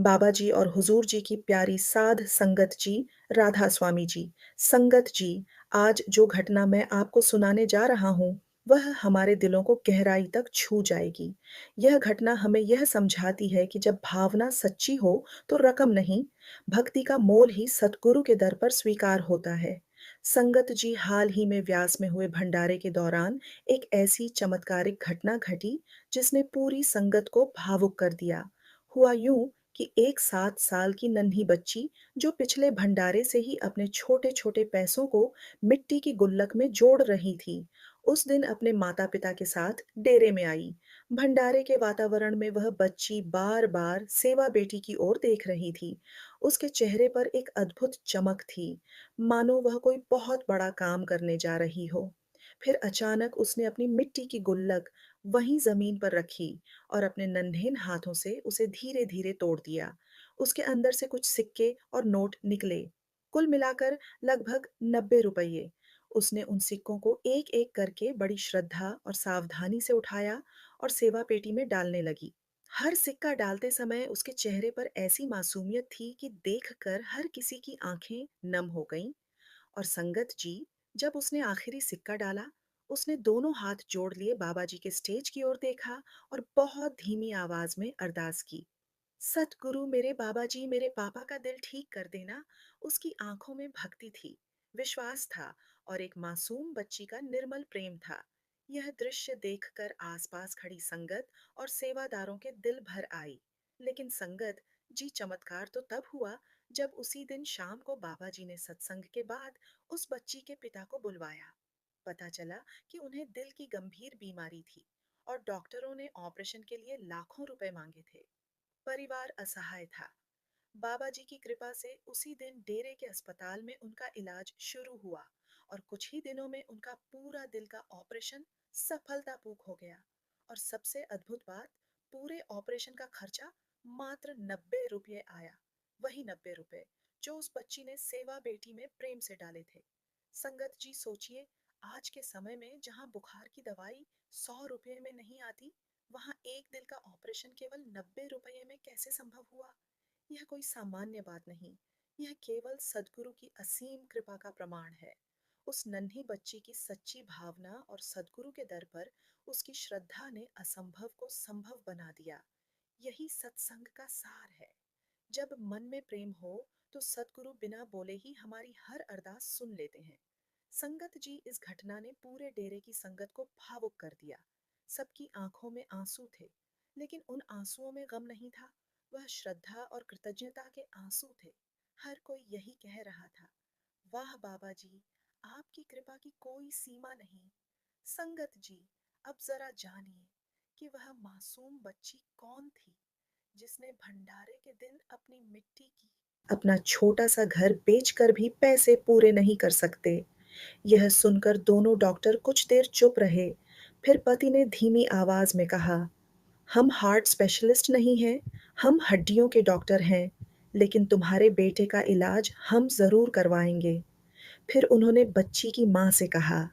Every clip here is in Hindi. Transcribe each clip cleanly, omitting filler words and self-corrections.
बाबा जी और हुजूर जी की प्यारी साध संगत जी, राधा स्वामी जी, संगत जी, आज जो घटना मैं आपको सुनाने जा रहा हूँ, वह हमारे दिलों को गहराई तक छू जाएगी। यह घटना हमें यह समझाती है कि जब भावना सच्ची हो, तो रकम नहीं, भक्ति का मोल ही सतगुरु के दर पर स्वीकार होता है। संगत जी हाल ही में व्यास में हुए भंडारे के दौरान एक ऐसी चमत्कारिक घटना घटी, जिसने पूरी संगत को भावुक कर दिया। हुआ यूं कि एक 7 साल की नन्ही बच्ची जो पिछले भंडारे से ही अपने छोटे-छोटे पैसों को मिट्टी की गुल्लक में जोड़ रही थी, उस दिन अपने माता-पिता के साथ डेरे में आई। भंडारे के वातावरण में वह बच्ची बार-बार सेवा बेटी की ओर देख रही थी। उसके चेहरे पर एक अद्भुत चमक थी, मानो वह कोई बहुत बड़ा काम करने जा रही हो। फिर अचानक उसने अपनी मिट्टी की गुल्लक वहीं जमीन पर रखी और अपने नन्हे हाथों से उसे धीरे-धीरे तोड़ दिया। उसके अंदर से कुछ सिक्के और नोट निकले, कुल मिलाकर लगभग 90 रुपये। उसने उन सिक्कों को एक-एक करके बड़ी श्रद्धा और सावधानी से उठाया और सेवा पेटी में डालने लगी। हर सिक्का डालते समय उसके चेहरे पर ऐसी मासूमियत थी कि देखकर हर किसी की आंखें नम हो गईं। और संगत जी, जब उसने आखिरी सिक्का डाला, उसने दोनों हाथ जोड़ लिए बाबा जी के स्टेज की ओर देखा और बहुत धीमी आवाज में अरदास की। सतगुरु मेरे बाबा जी, मेरे पापा का दिल ठीक कर देना। उसकी आंखों में भक्ति थी, विश्वास था और एक मासूम बच्ची का निर्मल प्रेम था। यह दृश्य देखकर आसपास खड़ी संगत और सेवादारों के दिल भर आई। लेकिन संगत जी, चमत्कार तो तब हुआ जब उसी दिन शाम को बाबा जी ने सत्संग के बाद उस बच्ची के पिता को बुलवाया। पता चला कि उन्हें दिल की गंभीर बीमारी थी और डॉक्टरों ने ऑपरेशन के लिए लाखों रुपए मांगे थे। परिवार असहाय था। बाबा जी की कृपा से उसी दिन डेरे के अस्पताल में उनका इलाज शुरू हुआ और कुछ ही दिनों में उनका पूरा दिल का ऑपरेशन सफलतापूर्वक हो गया। और सबसे अद्भुत बात, पूरे ऑपरेशन का खर्चा मात्र 90 रुपये आया। वही 90 रुपए जो उस बच्ची ने सेवा बेटी में प्रेम से डाले थे। संगत जी, सोचिए, आज के समय में जहां बुखार की दवाई 100 रुपये में नहीं आती, वहां एक दिल का ऑपरेशन केवल 90 रुपये में कैसे संभव हुआ। यह कोई सामान्य बात नहीं, यह केवल सद्गुरु की असीम कृपा का प्रमाण है। उस नन्ही बच्ची की सच्ची भावना और सद्गुरु के दर पर उसकी श्रद्धा ने असंभव को संभव बना दिया। यही सत्संग का सार है। जब मन में प्रेम हो, तो सद्गुरु बिना बोले ही हमारी हर अरदास सुन लेते हैं। संगत जी, इस घटना ने पूरे डेरे की संगत को भावुक कर दिया। सबकी आंखों में आंसू थे, लेकिन उन आंसुओं में गम नहीं था, वह श्रद्धा और कृतज्ञता के आंसू थे। हर कोई यही कह रहा था, वाह बाबा जी, आपकी कृपा की कोई सीमा नहीं। संगत जी, अब जरा जानिए कि वह मासूम बच्ची कौन थी, जिसने भंडारे के दिन अपनी मिट्टी की अपना छोटा सा घर बेचकर भी पैसे पूरे नहीं कर सकते। यह सुनकर दोनों डॉक्टर कुछ देर चुप रहे। फिर पति ने धीमी आवाज में कहा, हम हार्ट स्पेशलिस्ट नहीं हैं, हम हड्डियों के डॉक्टर हैं, लेकिन तुम्हारे बेटे का इलाज हम जरूर करवाएंगे। फिर उन्होंने बच्ची की माँ से कहा,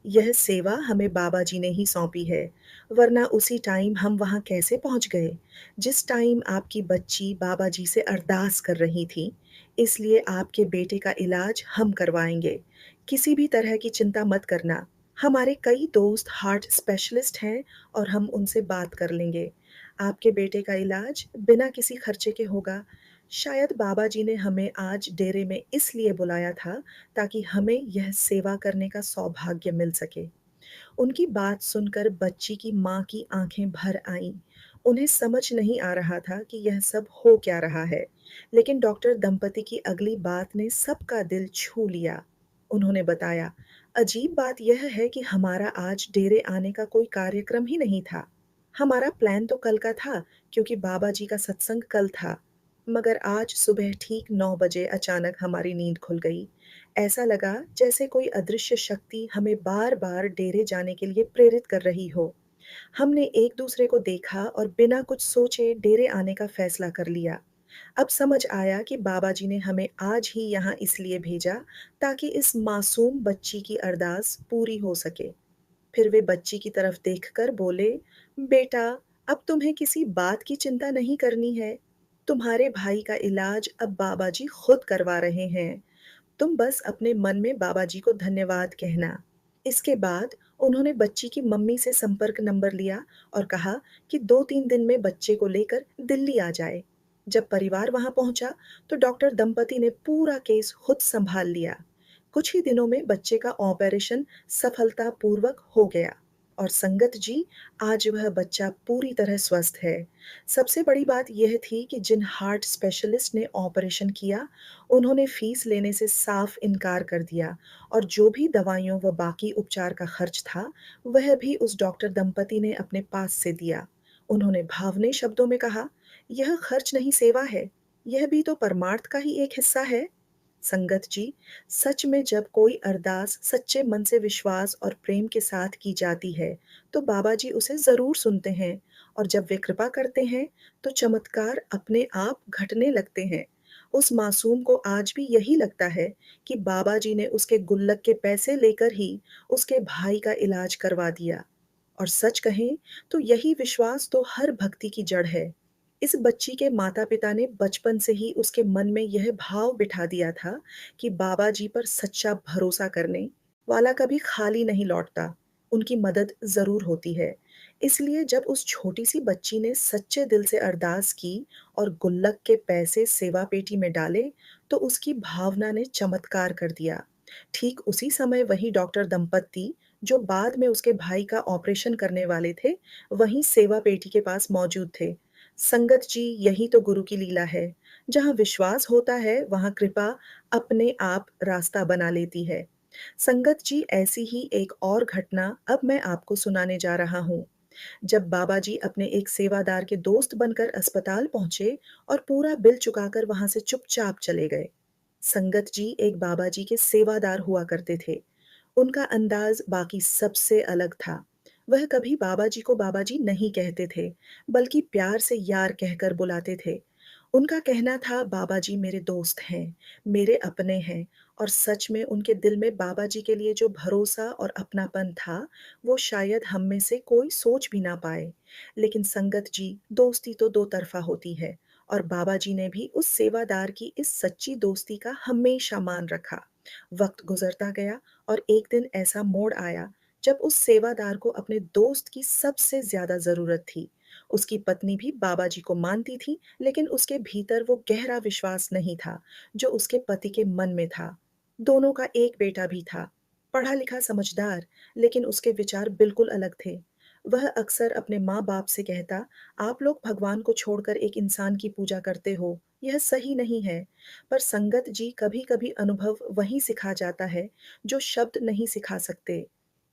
यह सेवा हमें बाबा जी ने ही सौंपी है, वरना उसी टाइम हम वहाँ कैसे पहुँच गए, जिस टाइम आपकी बच्ची बाबा जी से अरदास कर रही थी। इसलिए आपके बेटे का इलाज हम करवाएंगे। किसी भी तरह की चिंता मत करना। हमारे कई दोस्त हार्ट स्पेशलिस्ट हैं और हम उनसे बात कर लेंगे। आपके बेटे का इलाज बिना किसी खर्चे के होगा। शायद बाबा जी ने हमें आज डेरे में इसलिए बुलाया था, ताकि हमें यह सेवा करने का सौभाग्य मिल सके। उनकी बात सुनकर बच्ची की माँ की आंखें भर आईं। उन्हें समझ नहीं आ रहा था कि यह सब हो क्या रहा है, लेकिन डॉक्टर दंपति की अगली बात ने सबका दिल छू लिया। उन्होंने बताया, अजीब बात यह है कि हमारा आज डेरे आने का कोई कार्यक्रम ही नहीं था। हमारा प्लान तो कल का था, क्योंकि बाबा जी का सत्संग कल था। मगर आज सुबह ठीक 9 बजे अचानक हमारी नींद खुल गई। ऐसा लगा जैसे कोई अदृश्य शक्ति हमें बार-बार डेरे जाने के लिए प्रेरित कर रही हो। हमने एक दूसरे को देखा और बिना कुछ सोचे डेरे आने का फैसला कर लिया। अब समझ आया कि बाबा जी ने हमें आज ही यहाँ इसलिए भेजा, ताकि इस मासूम बच्ची की अरदास पूरी हो सके। फिर वे बच्ची की तरफ देखकर बोले, बेटा, अब तुम्हें किसी बात की चिंता नहीं करनी है। तुम्हारे भाई का इलाज अब बाबा जी खुद करवा रहे हैं। तुम बस अपने मन में बाबा जी को धन्यवाद कहना। इसके बाद उन्होंने बच्ची की मम्मी से संपर्क नंबर लिया और कहा कि 2-3 दिन में बच्चे को लेकर दिल्ली आ जाए। जब परिवार वहां पहुंचा, तो डॉक्टर दंपति ने पूरा केस खुद संभाल लिया। कुछ ही दिनों में बच्चे का ऑपरेशन सफलतापूर्वक हो गया और संगत जी, आज वह बच्चा पूरी तरह स्वस्थ है। सबसे बड़ी बात यह थी कि जिन हार्ट स्पेशलिस्ट ने ऑपरेशन किया, उन्होंने फीस लेने से साफ इनकार कर दिया और जो भी दवाइयों व बाकी उपचार का खर्च था, वह भी उस डॉक्टर दंपति ने अपने पास से दिया। उन्होंने भावनीय शब्दों में कहा, "यह खर्च नहीं सेवा है, यह भी तो परमार्थ का ही एक हिस्सा है।" संगत जी, सच में जब कोई अरदास सच्चे मन से विश्वास और प्रेम के साथ की जाती है, तो बाबा जी उसे ज़रूर सुनते हैं और जब वे कृपा करते हैं, तो चमत्कार अपने आप घटने लगते हैं। उस मासूम को आज भी यही लगता है कि बाबा जी ने उसके गुल्लक के पैसे लेकर ही उसके भाई का इलाज करवा दिया। और सच कहें तो यही विश्वास तो हर भक्ति की जड़ है। इस बच्ची के माता-पिता ने बचपन से ही उसके मन में यह भाव बिठा दिया था कि बाबा जी पर सच्चा भरोसा करने वाला कभी खाली नहीं लौटता, उनकी मदद ज़रूर होती है। इसलिए जब उस छोटी-सी बच्ची ने सच्चे दिल से अरदास की और गुल्लक के पैसे सेवा पेटी में डाले, तो उसकी भावना ने चमत्कार कर दिया। ठीक उसी समय वही डॉक्टर दंपत्ति, जो बाद में उसके भाई का ऑपरेशन करने वाले थे, वहीं सेवा पेटी के पास मौजूद थे। संगत जी, यही तो गुरु की लीला है। जहाँ विश्वास होता है, वहाँ कृपा अपने आप रास्ता बना लेती है। संगत जी, ऐसी ही एक और घटना अब मैं आपको सुनाने जा रहा हूँ। जब बाबा जी अपने एक सेवादार के दोस्त बनकर अस्पताल पहुंचे और पूरा बिल चुकाकर वहां से चुपचाप चले गए। संगत जी एक बाबा जी के सेवादार हुआ करते थे। उनका अंदाज बाकी सबसे अलग था। वह कभी बाबा जी को बाबा जी नहीं कहते थे, बल्कि प्यार से यार कहकर बुलाते थे। उनका कहना था, बाबा जी मेरे दोस्त हैं, मेरे अपने हैं और सच में उनके दिल में बाबा जी के लिए जो भरोसा और अपनापन था, वो शायद हम में से कोई सोच भी ना पाए। लेकिन संगत जी, दोस्ती तो दो तरफ़ा होती है और बाबा जी ने भी उस सेवादार की इस सच्ची दोस्ती का हमेशा मान रखा। वक़्त गुज़रता गया और एक दिन ऐसा मोड़ आया, जब उस सेवादार को अपने दोस्त की सबसे ज़्यादा ज़रूरत थी। उसकी पत्नी भी बाबा जी को मानती थी, लेकिन उसके भीतर वो गहरा विश्वास नहीं था, जो उसके पति के मन में था। दोनों का एक बेटा भी था, पढ़ा-लिखा समझदार, लेकिन उसके विचार बिल्कुल अलग थे। वह अक्सर अपने माँ-बाप से कहता, "आप लोग भगवान को छोड़कर एक इंसान की पूजा करते हो, यह सही नहीं है।" पर संगत जी, कभी-कभी अनुभव वही सिखा जाता है, जो शब्द नहीं सिखा सकते।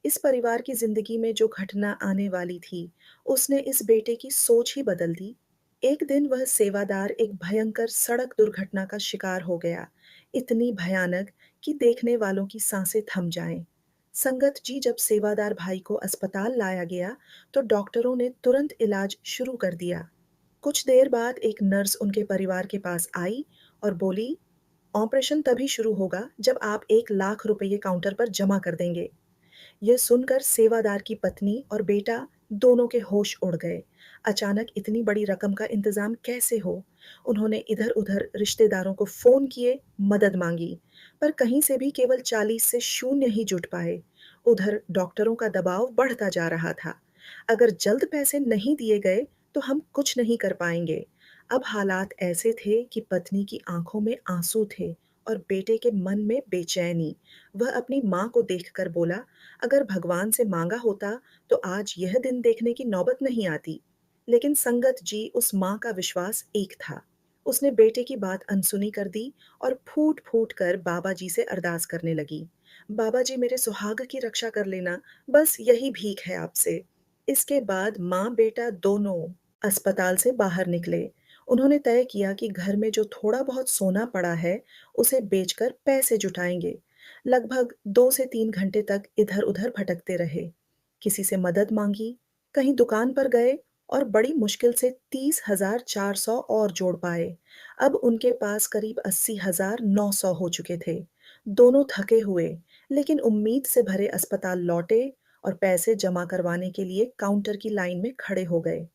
इस परिवार की ज़िंदगी में जो घटना आने वाली थी, उसने इस बेटे की सोच ही बदल दी। एक दिन वह सेवादार एक भयंकर सड़क दुर्घटना का शिकार हो गया, इतनी भयानक कि देखने वालों की सांसें थम जाएं। संगत जी, जब सेवादार भाई को अस्पताल लाया गया, तो डॉक्टरों ने तुरंत इलाज शुरू कर दिया। कुछ देर बाद एक नर्स उनके परिवार के पास आई और बोली, ऑपरेशन तभी शुरू होगा जब आप 1 लाख रुपये काउंटर पर जमा कर देंगे। यह सुनकर सेवादार की पत्नी और बेटा दोनों के होश उड़ गए। अचानक इतनी बड़ी रकम का इंतजाम कैसे हो? उन्होंने इधर-उधर रिश्तेदारों को फ़ोन किए, मदद मांगी, पर कहीं से भी केवल 40 से शून्य ही जुट पाए। उधर डॉक्टरों का दबाव बढ़ता जा रहा था। अगर जल्द पैसे नहीं दिए गए, तो हम कुछ नहीं कर पाएंगे। अब हालात ऐसे थे कि पत्नी की आंखों में आंसू थे और बेटे के मन में बेचैनी। वह अपनी माँ को देखकर बोला, अगर भगवान से मांगा होता, तो आज यह दिन देखने की नौबत नहीं आती। लेकिन संगत जी, उस माँ का विश्वास एक था। उसने बेटे की बात अनसुनी कर दी और फूट-फूट कर बाबा जी से अरदास करने लगी। बाबा जी, मेरे सुहाग की रक्षा कर लेना, बस यही भीख है आपसे। इसके बाद माँ-बेटा दोनों अस्पताल से बाहर निकले। उन्होंने तय किया कि घर में जो थोड़ा बहुत सोना पड़ा है, उसे बेचकर पैसे जुटाएँगे। लगभग 2 से 3 घंटे तक इधर-उधर भटकते रहे। किसी से मदद माँगी, कहीं दुकान पर गए और बड़ी मुश्किल से 30,400 और जोड़ पाए। अब उनके पास करीब 80,900 हो चुके थे। दोनों थके हुए, लेकिन उम्मीद से भरे अस्पताल लौटे और पैसे जमा करवाने के लिए काउंटर की लाइन में खड़े हो गए।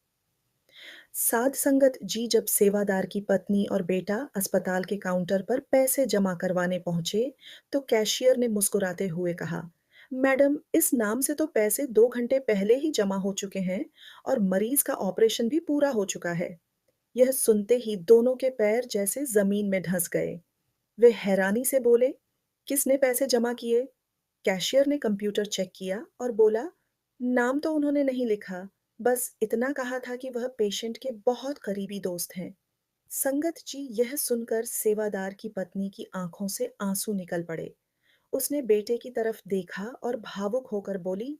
साध संगत जी जब सेवादार की पत्नी और बेटा अस्पताल के काउंटर पर पैसे जमा करवाने पहुंचे, तो कैशियर ने मुस्कुराते हुए कहा, मैडम, इस नाम से तो पैसे 2 घंटे पहले ही जमा हो चुके हैं और मरीज का ऑपरेशन भी पूरा हो चुका है। यह सुनते ही दोनों के पैर जैसे जमीन में धंस गए। वे हैरानी से बोले, किसने पैसे जमा किए? कैशियर ने कंप्यूटर चेक किया और बोला, नाम तो उन्होंने नहीं लिखा, बस इतना कहा था कि वह पेशेंट के बहुत करीबी दोस्त हैं। संगत जी, यह सुनकर सेवादार की पत्नी की आंखों से आंसू निकल पड़े। उसने बेटे की तरफ देखा और भावुक होकर बोली,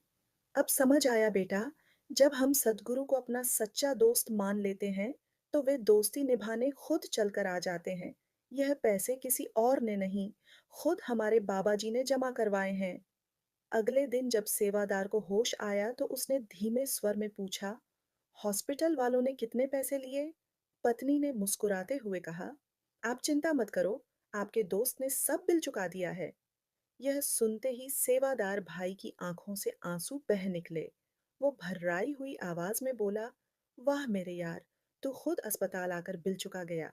अब समझ आया बेटा, जब हम सद्गुरु को अपना सच्चा दोस्त मान लेते हैं, तो वे दोस्ती निभाने खुद चलकर आ जाते हैं। यह पैसे किसी और ने नहीं, खुद हमारे बाबा जी ने जमा करवाए हैं। अगले दिन जब सेवादार को होश आया तो उसने धीमे स्वर में पूछा, हॉस्पिटल वालों ने कितने पैसे लिए? पत्नी ने मुस्कुराते हुए कहा, आप चिंता मत करो, आपके दोस्त ने सब बिल चुका दिया है। यह सुनते ही सेवादार भाई की आंखों से आंसू बह निकले। वो भर्राई हुई आवाज में बोला, वाह मेरे यार, तू खुद अस्पताल आकर बिल चुका गया,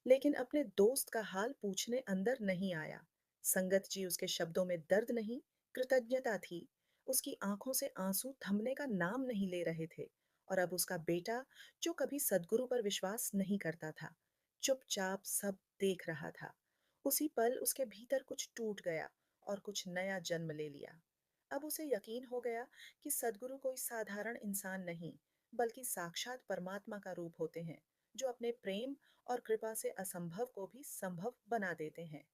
लेकिन अपने दोस्त का हाल पूछने अंदर नहीं आया। संगत जी, उसके शब्दों में दर्द नहीं, कृतज्ञता थी। उसकी आंखों से आंसू थमने का नाम नहीं ले रहे थे। और अब उसका बेटा, जो कभी सद्गुरु पर विश्वास नहीं करता था, चुपचाप सब देख रहा था। उसी पल उसके भीतर कुछ टूट गया और कुछ नया जन्म ले लिया। अब उसे यकीन हो गया कि सद्गुरु कोई साधारण इंसान नहीं, बल्कि साक्षात परमात्मा का रूप होते हैं, जो अपने प्रेम और कृपा से असंभव को भी संभव बना देते हैं।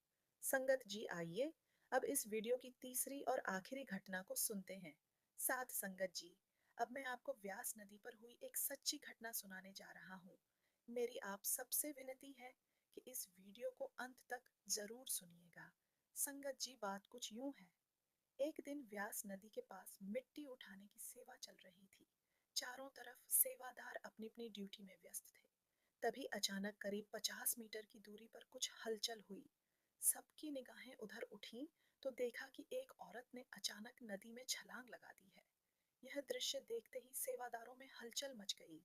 संगत जी, आइए अब इस वीडियो की तीसरी और आखिरी घटना को सुनते हैं। साथ संगत जी, अब मैं आपको व्यास नदी पर हुई एक सच्ची घटना सुनाने जा रहा हूँ। मेरी आप सबसे विनती है कि इस वीडियो को अंत तक जरूर सुनिएगा। संगत जी, बात कुछ यूं है। एक दिन व्यास नदी के पास मिट्टी उठाने की सेवा चल रही थी। चारों तरफ सेवादार अपनी अपनी ड्यूटी में व्यस्त थे। तभी अचानक करीब 50 मीटर की दूरी पर कुछ हलचल हुई। सबकी निगाहें उधर उठी तो देखा कि एक औरत ने अचानक नदी में छलांग लगा दी है। यह दृश्य देखते ही सेवादारों में हलचल मच गई।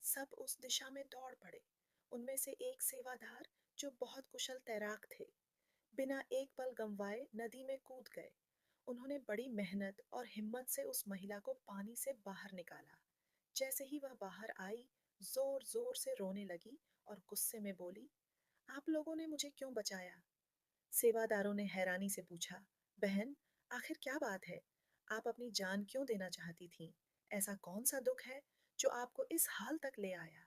सब उस दिशा में दौड़ पड़े। उनमें से एक सेवादार, जो बहुत कुशल तैराक थे, बिना एक पल गंवाए नदी में कूद गए। उन्होंने बड़ी मेहनत और हिम्मत से उस महिला को पानी से बाहर निकाला। जैसे ही वह बाहर आई, जोर जोर से रोने लगी और गुस्से में बोली, आप लोगों ने मुझे क्यों बचाया? सेवादारों ने हैरानी से पूछा, बहन, आखिर क्या बात है? आप अपनी जान क्यों देना चाहती थीं? ऐसा कौन सा दुख है जो आपको इस हाल तक ले आया?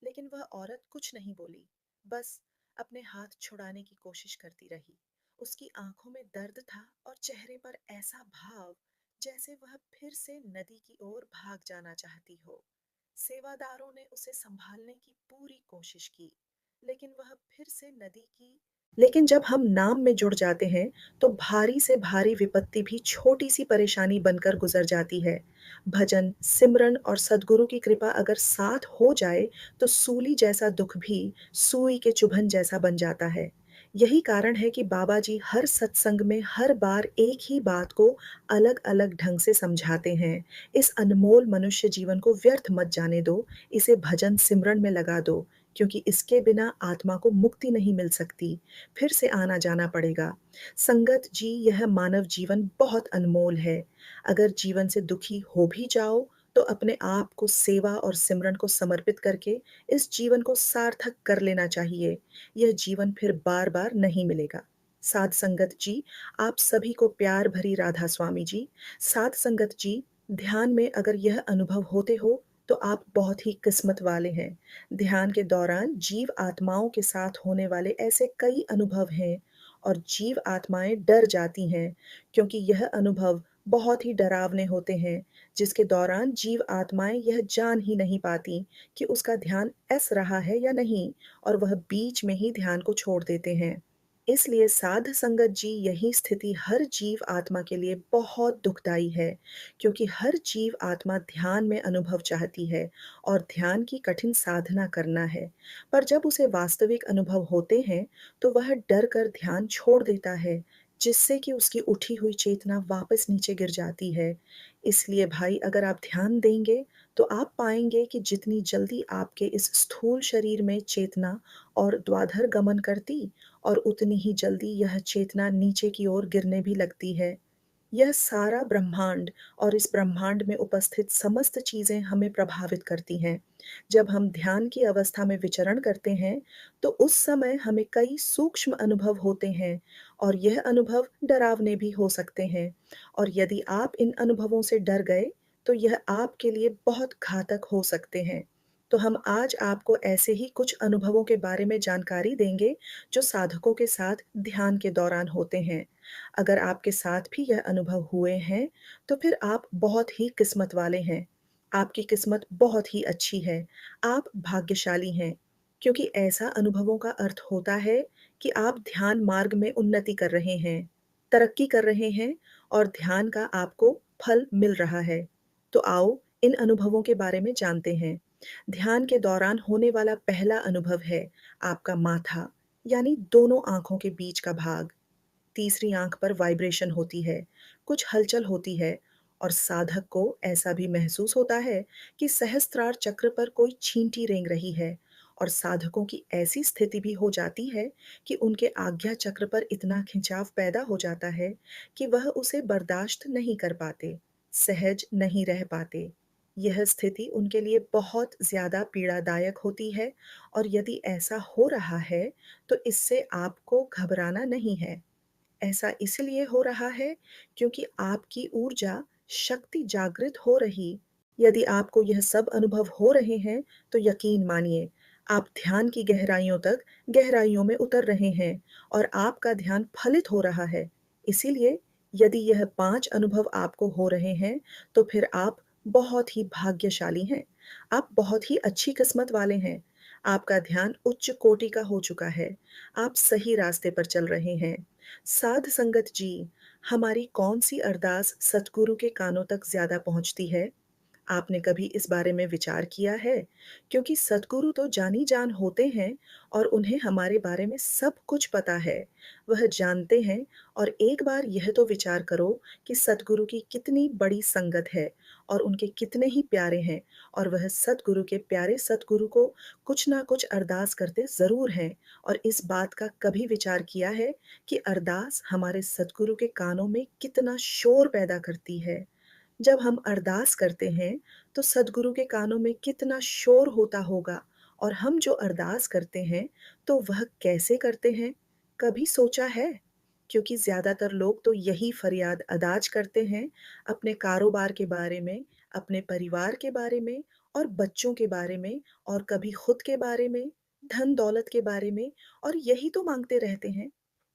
लेकिन वह औरत कुछ नहीं बोली, बस अपने हाथ छुड़ाने की कोशिश करती रही। उसकी आंखों में दर्द था और चेहरे पर ऐसा भाव जैसे वह फिर से नदी की ओर भाग जाना चाहती हो। सेवादारों ने उसे संभालने की पूरी कोशिश की, लेकिन वह फिर से नदी की लेकिन जब हम नाम में जुड़ जाते हैं, तो भारी से भारी विपत्ति भी छोटी सी परेशानी बनकर गुजर जाती है। भजन, सिमरन और सद्गुरु की कृपा अगर साथ हो जाए, तो सूली जैसा दुख भी सुई के चुभन जैसा बन जाता है। यही कारण है कि बाबा जी हर सत्संग में हर बार एक ही बात को अलग-अलग ढंग से समझाते हैं। इस अनमोल मनुष्य जीवन को व्यर्थ मत जाने दो, इसे भजन सिमरन में लगा दो, क्योंकि इसके बिना आत्मा को मुक्ति नहीं मिल सकती, फिर से आना-जाना पड़ेगा। संगत जी, यह मानव जीवन बहुत अनमोल है। अगर जीवन से दुखी हो भी जाओ, तो अपने आप को सेवा और सिमरन को समर्पित करके इस जीवन को सार्थक कर लेना चाहिए। यह जीवन फिर बार-बार नहीं मिलेगा। साध संगत जी, आप सभी को प्यार भरी राधा स्वामी जी। साध संगत जी, ध्यान में अगर यह अनुभव होते हो, तो आप बहुत ही किस्मत वाले हैं। ध्यान के दौरान जीव आत्माओं के साथ होने वाले ऐसे कई अनुभव हैं और जीव आत्माएं डर जाती हैं, क्योंकि यह अनुभव बहुत ही डरावने होते हैं, जिसके दौरान जीव आत्माएं यह जान ही नहीं पाती कि उसका ध्यान ऐस रहा है या नहीं, और वह बीच में ही ध्यान को छोड़ देते हैं। इसलिए साध संगत जी, यही स्थिति हर जीव आत्मा के लिए बहुत दुखदाई है, क्योंकि हर जीव आत्मा ध्यान में अनुभव चाहती है और ध्यान की कठिन साधना करना है। पर जब उसे वास्तविक अनुभव होते हैं, तो वह डर कर ध्यान छोड़ देता है, जिससे कि उसकी उठी हुई चेतना वापस नीचे गिर जाती है। इसलिए भाई, अगर आप ध्यान देंगे, तो आप पाएँगे कि जितनी जल्दी आपके इस स्थूल शरीर में चेतना और द्वाधर गमन करती और उतनी ही जल्दी यह चेतना नीचे की ओर गिरने भी लगती है। यह सारा ब्रह्मांड और इस ब्रह्मांड में उपस्थित समस्त चीज़ें हमें प्रभावित करती हैं। जब हम ध्यान की अवस्था में विचरण करते हैं, तो उस समय हमें कई सूक्ष्म अनुभव होते हैं और यह अनुभव डरावने भी हो सकते हैं। और यदि आप इन अनुभवों से डर गए, तो यह आपके लिए बहुत घातक हो सकते हैं। तो हम आज आपको ऐसे ही कुछ अनुभवों के बारे में जानकारी देंगे, जो साधकों के साथ ध्यान के दौरान होते हैं। अगर आपके साथ भी यह अनुभव हुए हैं, तो फिर आप बहुत ही किस्मत वाले हैं। आपकी किस्मत बहुत ही अच्छी है। आप भाग्यशाली हैं, क्योंकि ऐसा अनुभवों का अर्थ होता है कि आप ध्यान मार्ग में उन्नति कर रहे हैं, तरक्की कर रहे हैं और ध्यान का आपको फल मिल रहा है। तो आओ इन अनुभवों के बारे में जानते हैं। ध्यान के दौरान होने वाला पहला अनुभव है आपका माथा, यानी दोनों आँखों के बीच का भाग। तीसरी आंख पर वाइब्रेशन होती है, कुछ हलचल होती है और साधक को ऐसा भी महसूस होता है कि सहस्त्रार चक्र पर कोई छींटी रेंग रही है और साधकों की ऐसी स्थिति भी हो जाती है कि उनके आज्ञा चक्र पर इतना खिंचाव पैदा हो जाता है कि वह उसे बर्दाश्त नहीं कर पाते, सहज नहीं रह पाते। यह स्थिति उनके लिए बहुत ज़्यादा पीड़ादायक होती है और यदि ऐसा हो रहा है, तो इससे आपको घबराना नहीं है। ऐसा इसलिए हो रहा है क्योंकि आपकी ऊर्जा शक्ति जागृत हो रही। यदि आपको यह सब अनुभव हो रहे हैं, तो यकीन मानिए, आप ध्यान की गहराइयों तक गहराइयों में उतर रहे हैं और आपका ध्यान फलित हो रहा है। इसीलिए यदि यह 5 अनुभव आपको हो रहे हैं, तो फिर आप बहुत ही भाग्यशाली हैं। आप बहुत ही अच्छी किस्मत वाले हैं। आपका ध्यान उच्च कोटि का हो चुका है। आप सही रास्ते पर चल रहे हैं। साध संगत जी, हमारी कौन-सी अरदास सतगुरु के कानों तक ज़्यादा पहुँचती है? आपने कभी इस बारे में विचार किया है? क्योंकि सतगुरु तो जानी-जान होते हैं और उन्हें हमारे बारे में सब कुछ पता है। वह जानते हैं और एक बार यह तो विचार करो कि सतगुरु की कितनी बड़ी संगत है और उनके कितने ही प्यारे हैं और वह सतगुरु के प्यारे सतगुरु को कुछ ना कुछ अरदास करते ज़रूर हैं। और इस बात का कभी विचार किया है कि अरदास हमारे सतगुरु के कानों में कितना शोर पैदा करती है? जब हम अरदास करते हैं, तो सद्गुरु के कानों में कितना शोर होता होगा और हम जो अरदास करते हैं, तो वह कैसे करते हैं? कभी सोचा है? क्योंकि ज़्यादातर लोग तो यही फरियाद अदाज करते हैं अपने कारोबार के बारे में, अपने परिवार के बारे में और बच्चों के बारे में और कभी खुद के बारे में, धन-दौलत के बारे में और यही तो माँगते रहते हैं।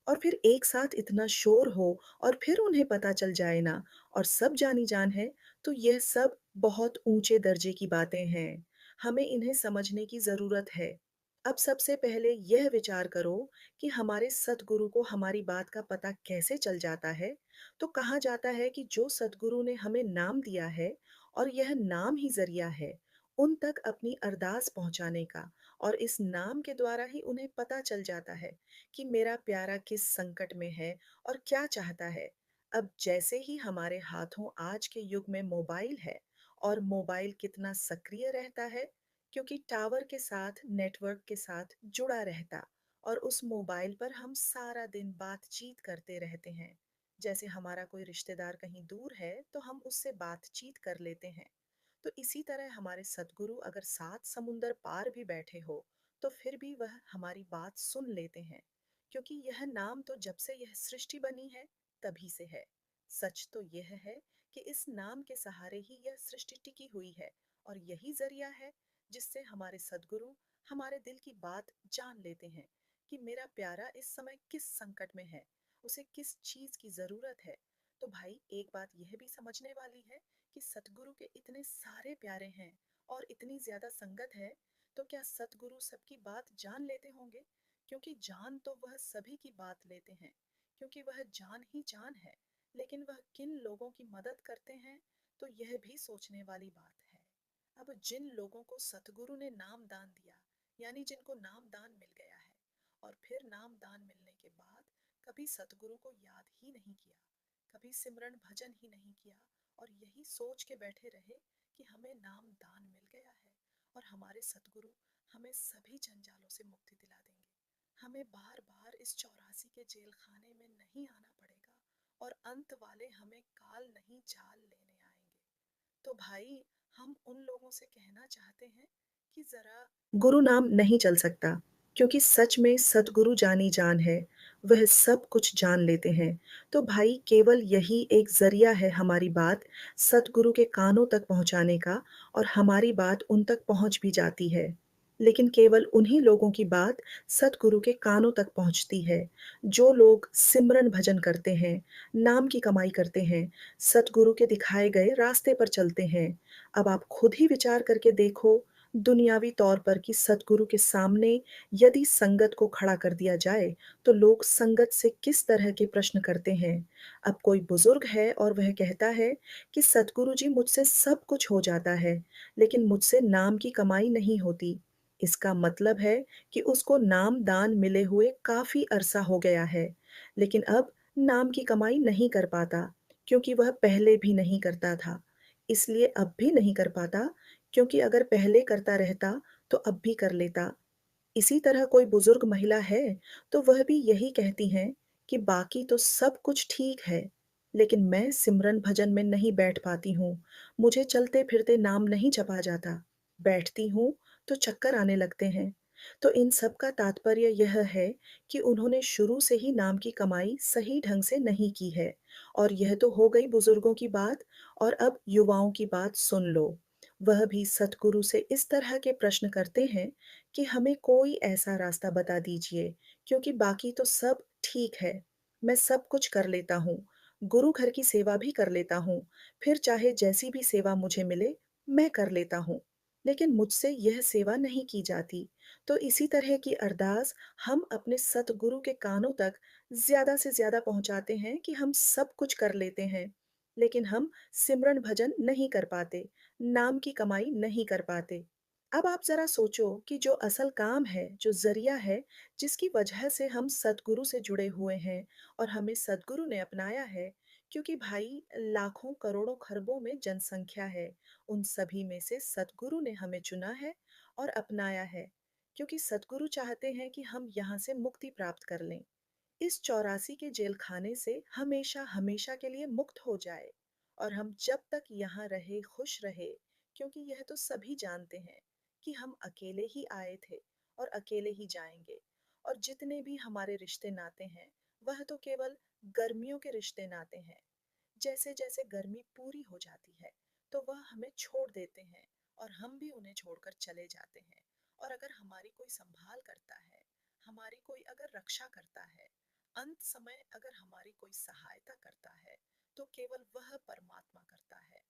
और फिर एक साथ इतना शोर हो और फिर उन्हें पता चल जाए ना और सब जानी-जान है, तो यह सब बहुत ऊँचे दर्जे की बातें हैं। हमें इन्हें समझने की ज़रूरत है। अब सबसे पहले यह विचार करो कि हमारे सतगुरु को हमारी बात का पता कैसे चल जाता है? तो कहा जाता है कि जो सतगुरु ने हमें नाम दिया है और यह नाम ही ज़रिया है, उन तक अपनी अरदास पहुँचाने का और इस नाम के द्वारा ही उन्हें पता चल जाता है कि मेरा प्यारा किस संकट में है और क्या चाहता है। अब जैसे ही हमारे हाथों आज के युग में मोबाइल है और मोबाइल कितना सक्रिय रहता है, क्योंकि टावर के साथ, नेटवर्क के साथ जुड़ा रहता और उस मोबाइल पर हम सारा दिन बातचीत करते रहते हैं। जैसे हमारा कोई रिश्तेदार कहीं दूर है, तो हम उससे बातचीत कर लेते हैं। तो इसी तरह हमारे सद्गुरु अगर 7 समुंदर पार भी बैठे हो, तो फिर भी वह हमारी बात सुन लेते हैं, क्योंकि यह नाम तो जब से यह सृष्टि बनी है, तभी से है। सच तो यह है कि इस नाम के सहारे ही यह सृष्टि टिकी हुई है और यही ज़रिया है जिससे हमारे सद्गुरु हमारे दिल की बात जान लेते हैं कि मेरा प्यारा इस समय किस संकट में है, उसे किस चीज़ की ज़रूरत है। तो भाई एक बात यह भी समझने वाली है कि सतगुरु के इतने सारे प्यारे हैं और इतनी ज्यादा संगत है, तो क्या सतगुरु सबकी बात जान लेते होंगे? क्योंकि जान तो वह सभी की बात लेते हैं, क्योंकि वह जान ही जान है। लेकिन वह किन लोगों की मदद करते हैं, तो यह भी सोचने वाली बात है। अब जिन लोगों को सतगुरु ने नाम दान दिया, यानी जिनको नाम दान मिल गया है और फिर नाम दान मिलने के बाद कभी सतगुरु को याद ही नहीं किया, कभी सिमरन भजन ही नहीं किया और यही सोच के बैठे रहे कि हमें नाम दान मिल गया है और हमारे सतगुरु हमें सभी जंजालों से मुक्ति दिला देंगे। हमें बार बार इस 84 के जेल खाने में नहीं आना पड़ेगा और अंत वाले हमें काल नहीं जाल लेने आएंगे। तो भाई, हम उन लोगों से कहना चाहते हैं कि जरा गुरु नाम नहीं चल सकता, क्योंकि सच में सतगुरु जानी जान है, वह सब कुछ जान लेते हैं। तो भाई, केवल यही एक ज़रिया है हमारी बात सतगुरु के कानों तक पहुँचाने का, और हमारी बात उन तक पहुँच भी जाती है। लेकिन केवल उन्हीं लोगों की बात सतगुरु के कानों तक पहुँचती है, जो लोग सिमरन भजन करते हैं, नाम की कमाई करते हैं, सतगुरु के दिखाए गए रास्ते पर चलते हैं। अब आप खुद ही विचार करके देखो, दुनियावी तौर पर कि सतगुरु के सामने यदि संगत को खड़ा कर दिया जाए, तो लोग संगत से किस तरह के प्रश्न करते हैं। अब कोई बुजुर्ग है और वह कहता है कि सतगुरु जी, मुझसे सब कुछ हो जाता है, लेकिन मुझसे नाम की कमाई नहीं होती। इसका मतलब है कि उसको नाम दान मिले हुए काफ़ी अरसा हो गया है, लेकिन अब नाम की कमाई नहीं कर पाता, क्योंकि वह पहले भी नहीं करता था। इसलिए अब भी नहीं कर पाता, क्योंकि अगर पहले करता रहता, तो अब भी कर लेता। इसी तरह कोई बुजुर्ग महिला है, तो वह भी यही कहती हैं कि बाकी तो सब कुछ ठीक है, लेकिन मैं सिमरन भजन में नहीं बैठ पाती हूँ। मुझे चलते-फिरते नाम नहीं जपा जाता। बैठती हूँ, तो चक्कर आने लगते हैं। तो इन सब का तात्पर्य यह है कि उन्होंने शुरू से ही नाम की कमाई सही ढंग से नहीं की है। और यह तो हो गई बुजुर्गों की बात, और अब युवाओं की बात सुन लो। वह भी सतगुरु से इस तरह के प्रश्न करते हैं कि हमें कोई ऐसा रास्ता बता दीजिए, क्योंकि बाकी तो सब ठीक है। मैं सब कुछ कर लेता हूँ, गुरु घर की सेवा भी कर लेता हूँ, फिर चाहे जैसी भी सेवा मुझे मिले, मैं कर लेता हूँ। लेकिन मुझसे यह सेवा नहीं की जाती। तो इसी तरह की अरदास हम अपने सतगुरु के कानों तक ज़्यादा से ज़्यादा पहुँचाते हैं कि हम सब कुछ कर लेते हैं, लेकिन हम सिमरन भजन नहीं कर पाते, नाम की कमाई नहीं कर पाते। अब आप ज़रा सोचो कि जो असल काम है, जो ज़रिया है, जिसकी वजह से हम सतगुरु से जुड़े हुए हैं और हमें सतगुरु ने अपनाया है, क्योंकि भाई, लाखों, करोड़ों, खरबों में जनसंख्या है, उन सभी में से सतगुरु ने हमें चुना है और अपनाया है, क्योंकि सतगुरु चाहते हैं कि हम यहाँ से मुक्ति प्राप्त कर लें। इस 84 के जेल खाने से हमेशा हमेशा के लिए मुक्त हो जाए, और हम जब तक यहाँ रहे खुश रहे, क्योंकि यह तो सभी जानते हैं कि हम अकेले ही आए थे और अकेले ही जाएंगे, और जितने भी हमारे रिश्ते नाते हैं, वह तो केवल गर्मियों के रिश्ते नाते हैं। जैसे जैसे गर्मी पूरी हो जाती है, तो वह हमें छोड़ देते हैं और हम भी उन्हें छोड़कर चले जाते हैं। और अगर हमारी कोई संभाल करता है, हमारी कोई अगर रक्षा करता है, अंत समय अगर हमारी कोई सहायता करता है, तो केवल वह परमात्मा करता है,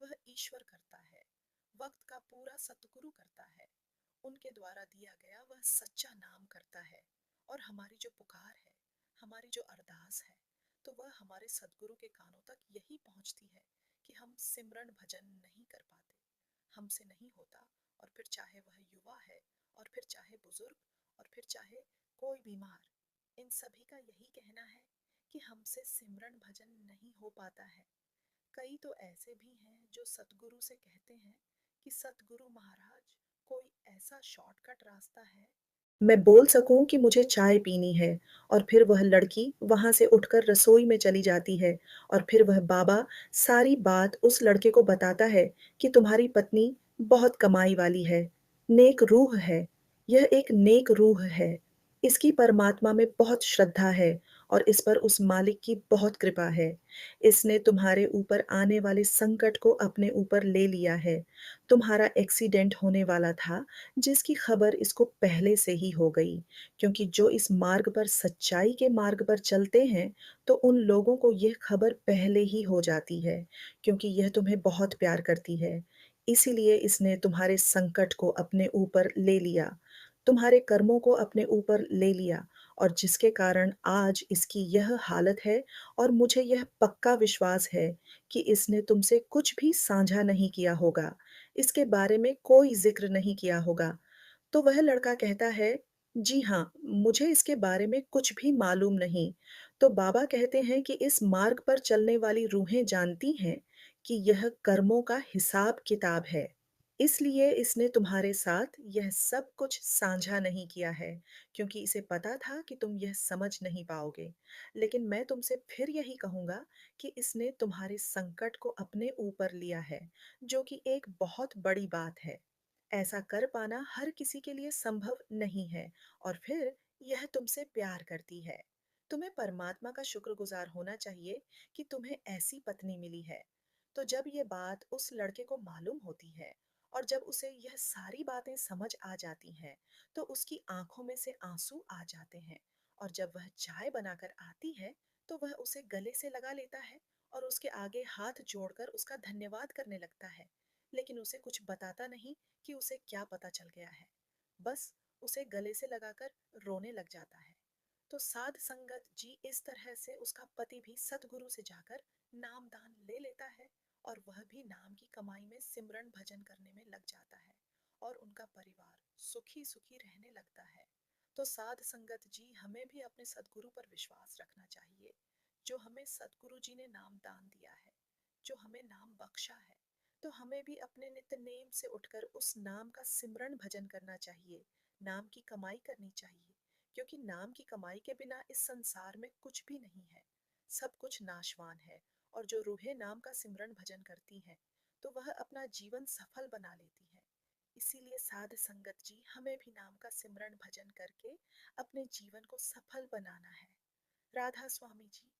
वह ईश्वर करता है, वक्त का पूरा सतगुरु करता है, उनके द्वारा दिया गया वह सच्चा नाम करता है। और हमारी जो पुकार है, हमारी जो अरदास है, तो वह हमारे सदगुरु के कानों तक यही पहुंचती है कि हम सिमरन भजन नहीं कर पाते, हमसे नहीं होता। और फिर चाहे वह युवा है, और फिर चाहे बुजुर्ग, और फिर चाहे कोई बीमार, इन सभी का यही कहना है कि हमसे सिमरन भजन नहीं हो पाता है। कई तो ऐसे भी हैं जो सतगुरु से कहते हैं कि सतगुरु महाराज, कोई ऐसा शॉर्टकट रास्ता है, मैं बोल सकूं कि मुझे चाय पीनी है, और फिर वह लड़की वहां से उठकर रसोई में चली जाती है, और फिर वह बाबा सारी बात उस लड़के को बताता है कि तुम्हारी पत्नी बहुत कमाई वाली है, नेक रूह है, यह एक नेक रूह है, इसकी परमात्मा में बहुत श्रद्धा है, और इस पर उस मालिक की बहुत कृपा है। इसने तुम्हारे ऊपर आने वाले संकट को अपने ऊपर ले लिया है। तुम्हारा एक्सीडेंट होने वाला था, जिसकी खबर इसको पहले से ही हो गई, क्योंकि जो इस मार्ग पर सच्चाई के मार्ग पर चलते हैं, तो उन लोगों को यह खबर पहले ही हो जाती है, क्योंकि यह तुम्हें बहुत प्यार करती है। इसीलिए इसने तुम्हारे संकट को अपने ऊपर ले लिया, तुम्हारे कर्मों को अपने ऊपर ले लिया, और जिसके कारण आज इसकी यह हालत है। और मुझे यह पक्का विश्वास है कि इसने तुमसे कुछ भी साझा नहीं किया होगा, इसके बारे में कोई ज़िक्र नहीं किया होगा। तो वह लड़का कहता है, जी हाँ, मुझे इसके बारे में कुछ भी मालूम नहीं। तो बाबा कहते हैं कि इस मार्ग पर चलने वाली रूहें जानती हैं कि यह कर्मों का हिसाब-किताब है। इसलिए इसने तुम्हारे साथ यह सब कुछ साझा नहीं किया है, क्योंकि इसे पता था कि तुम यह समझ नहीं पाओगे। लेकिन मैं तुमसे फिर यही कहूँगा कि इसने तुम्हारे संकट को अपने ऊपर लिया है, जो कि एक बहुत बड़ी बात है। ऐसा कर पाना हर किसी के लिए संभव नहीं है और फिर यह तुमसे प्यार करती है। तुम्हें परमात्मा का शुक्रगुजार होना चाहिए कि तुम्हें ऐसी पत्नी मिली है। तो जब ये बात उस लड़के को मालूम होती है और जब उसे यह सारी बातें समझ आ जाती हैं, तो उसकी आंखों में से आंसू आ जाते हैं और जब वह चाय बनाकर आती है, तो वह उसे गले से लगा लेता है और उसके आगे हाथ जोड़कर उसका धन्यवाद करने लगता है। लेकिन उसे कुछ बताता नहीं कि उसे क्या पता चल गया है। बस उसे गले से लगाकर रोने लग जाता है। तो साध संगत जी इस तरह से उसका पति भी सतगुरु से जाकर नाम दान ले लेता है और वह भी नाम की कमाई में सिमरन भजन करने में लग जाता है और उनका परिवार सुखी सुखी रहने लगता है। तो साध संगत जी हमें भी अपने सतगुरु पर विश्वास रखना चाहिए, जो हमें सतगुरु जी ने नाम दान दिया है, जो हमें नाम बख्शा है। तो हमें भी अपने नित्य नेम से उठकर उस नाम का सिमरन भजन करना चाहिए, नाम की कमाई करनी चाहिए, क्योंकि नाम की कमाई के बिना इस संसार में कुछ भी नहीं है। सब कुछ नाशवान है और जो रूहें नाम का सिमरन भजन करती हैं, तो वह अपना जीवन सफल बना लेती हैं। इसीलिए साध संगत जी हमें भी नाम का सिमरन भजन करके अपने जीवन को सफल बनाना है। राधा स्वामी जी।